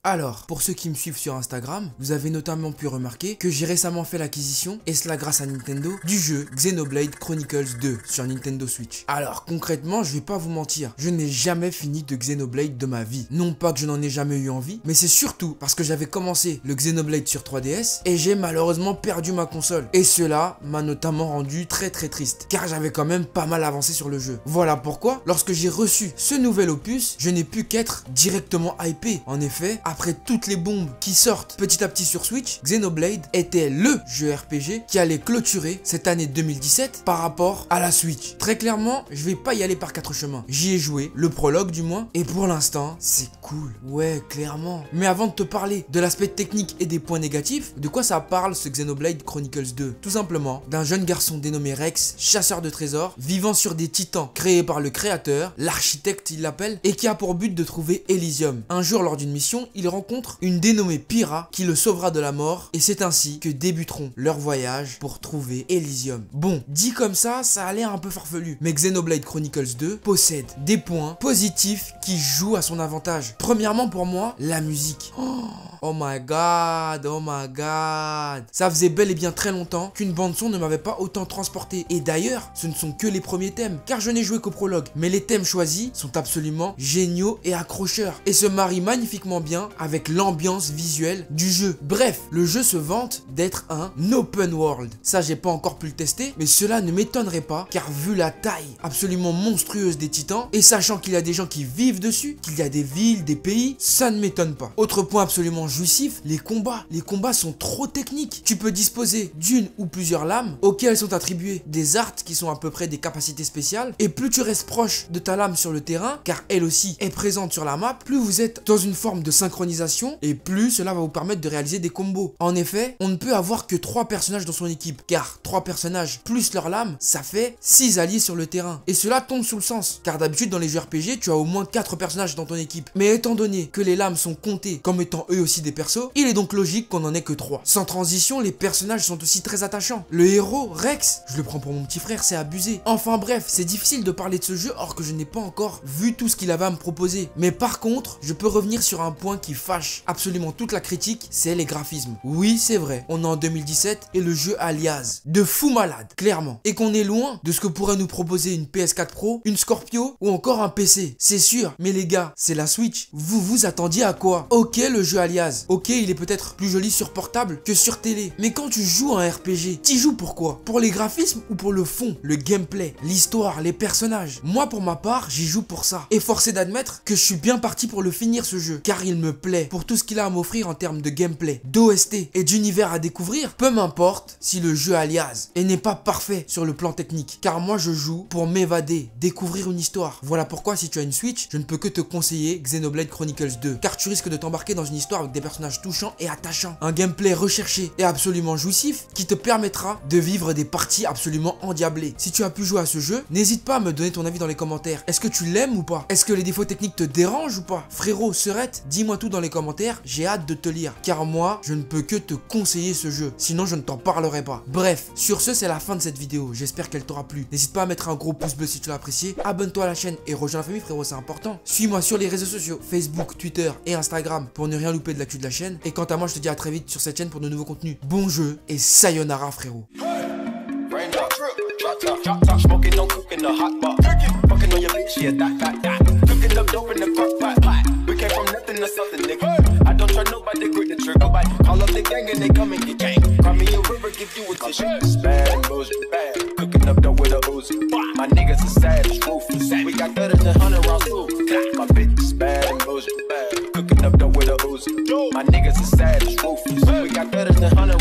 Alors, pour ceux qui me suivent sur Instagram, vous avez notamment pu remarquer que j'ai récemment fait l'acquisition, et cela grâce à Nintendo, du jeu Xenoblade Chronicles 2 sur Nintendo Switch. Alors concrètement, je vais pas vous mentir, je n'ai jamais fini de Xenoblade de ma vie. Non pas que je n'en ai jamais eu envie, mais c'est surtout parce que j'avais commencé le Xenoblade sur 3DS et j'ai malheureusement perdu ma console. Et cela m'a notamment rendu très triste, car j'avais quand même pas mal avancé sur le jeu. Voilà pourquoi, lorsque j'ai reçu ce nouvel opus, je n'ai pu qu'être directement hypé. En effet, après toutes les bombes qui sortent petit à petit sur Switch, Xenoblade était le jeu RPG qui allait clôturer cette année 2017 par rapport à la Switch. Très clairement, je vais pas y aller par quatre chemins. J'y ai joué, le prologue du moins, et pour l'instant, c'est cool. Ouais, clairement. Mais avant de te parler de l'aspect technique et des points négatifs, de quoi ça parle ce Xenoblade Chronicles 2? Tout simplement, d'un jeune garçon dénommé Rex, chasseur de trésors, vivant sur des titans créés par le créateur, l'architecte il l'appelle, et qui a pour but de trouver Elysium. Un jour, lors d'une mission, il rencontre une dénommée Pyra qui le sauvera de la mort, et c'est ainsi que débuteront leur voyage pour trouver Elysium. Bon, dit comme ça a l'air un peu farfelu, mais Xenoblade Chronicles 2 possède des points positifs qui jouent à son avantage. Premièrement pour moi, la musique. Oh my god, oh my god. Ça faisait bel et bien très longtemps qu'une bande son ne m'avait pas autant transporté. Et d'ailleurs, ce ne sont que les premiers thèmes, car je n'ai joué qu'au prologue. Mais les thèmes choisis sont absolument géniaux et accrocheurs, et se marient magnifiquement bien avec l'ambiance visuelle du jeu. Bref, le jeu se vante d'être un open world. Ça, j'ai pas encore pu le tester, mais cela ne m'étonnerait pas, car vu la taille absolument monstrueuse des titans, et sachant qu'il y a des gens qui vivent dessus, qu'il y a des villes, des pays, ça ne m'étonne pas. Autre point absolument jouissif, les combats. Les combats sont trop techniques. Tu peux disposer d'une ou plusieurs lames auxquelles sont attribuées des arts qui sont à peu près des capacités spéciales, et plus tu restes proche de ta lame sur le terrain, car elle aussi est présente sur la map, plus vous êtes dans une forme de synchronisation, et plus cela va vous permettre de réaliser des combos. En effet, on ne peut avoir que 3 personnages dans son équipe, car 3 personnages plus leur lame, ça fait 6 alliés sur le terrain. Et cela tombe sous le sens, car d'habitude dans les jeux RPG, tu as au moins 4 personnages dans ton équipe. Mais étant donné que les lames sont comptées comme étant eux aussi des persos, il est donc logique qu'on en ait que 3. Sans transition, les personnages sont aussi très attachants. Le héros, Rex, je le prends pour mon petit frère, c'est abusé. Enfin bref, c'est difficile de parler de ce jeu or que je n'ai pas encore vu tout ce qu'il avait à me proposer. Mais par contre, je peux revenir sur un point qui fâche absolument toute la critique, c'est les graphismes. Oui, c'est vrai, on est en 2017 et le jeu alias de fou malade, clairement. Et qu'on est loin de ce que pourrait nous proposer une PS4 Pro, une Scorpio ou encore un PC. C'est sûr, mais les gars, c'est la Switch. Vous vous attendiez à quoi? Ok, le jeu alias. Ok, il est peut-être plus joli sur portable que sur télé. Mais quand tu joues à un RPG, t'y joues pourquoi? Pour les graphismes ou pour le fond, le gameplay, l'histoire, les personnages? Moi, pour ma part, j'y joue pour ça. Et force est d'admettre que je suis bien parti pour le finir ce jeu, car il me plaît pour tout ce qu'il a à m'offrir en termes de gameplay, d'OST et d'univers à découvrir. Peu m'importe si le jeu alias et n'est pas parfait sur le plan technique, car moi je joue pour m'évader, découvrir une histoire. Voilà pourquoi si tu as une Switch, je ne peux que te conseiller Xenoblade Chronicles 2, car tu risques de t'embarquer dans une histoire avec des personnages touchants et attachants, un gameplay recherché et absolument jouissif qui te permettra de vivre des parties absolument endiablées. Si tu as pu jouer à ce jeu, n'hésite pas à me donner ton avis dans les commentaires. Est-ce que tu l'aimes ou pas? Est-ce que les défauts techniques te dérangent ou pas? Frérot, Serette, dis-moi tout dans les commentaires, j'ai hâte de te lire, car moi, je ne peux que te conseiller ce jeu, sinon je ne t'en parlerai pas. Bref, sur ce, c'est la fin de cette vidéo, j'espère qu'elle t'aura plu. N'hésite pas à mettre un gros pouce bleu si tu l'as apprécié, abonne-toi à la chaîne et rejoins la famille frérot, c'est important. Suis-moi sur les réseaux sociaux, Facebook, Twitter et Instagram pour ne rien louper de l'actu de la chaîne. Et quant à moi, je te dis à très vite sur cette chaîne pour de nouveaux contenus. Bon jeu et sayonara frérot. Smoking, no cooking, the hot pot. Fucking on your bitch, yeah, that. Cooking up dope in the crock pot. We came from nothing to something, nigga. I don't trust nobody, grip the trigger. Call up the gang and they come and get gang. Cry me a river, give you a tissue. Bad and bullshit, bad. Cooking up dope with a Uzi. My niggas are savage, ruthless. We got better than 100 rounds too. My bitch is bad and bullshit, bad. Cooking up dope with a Uzi. My niggas are savage, ruthless. We got better than 100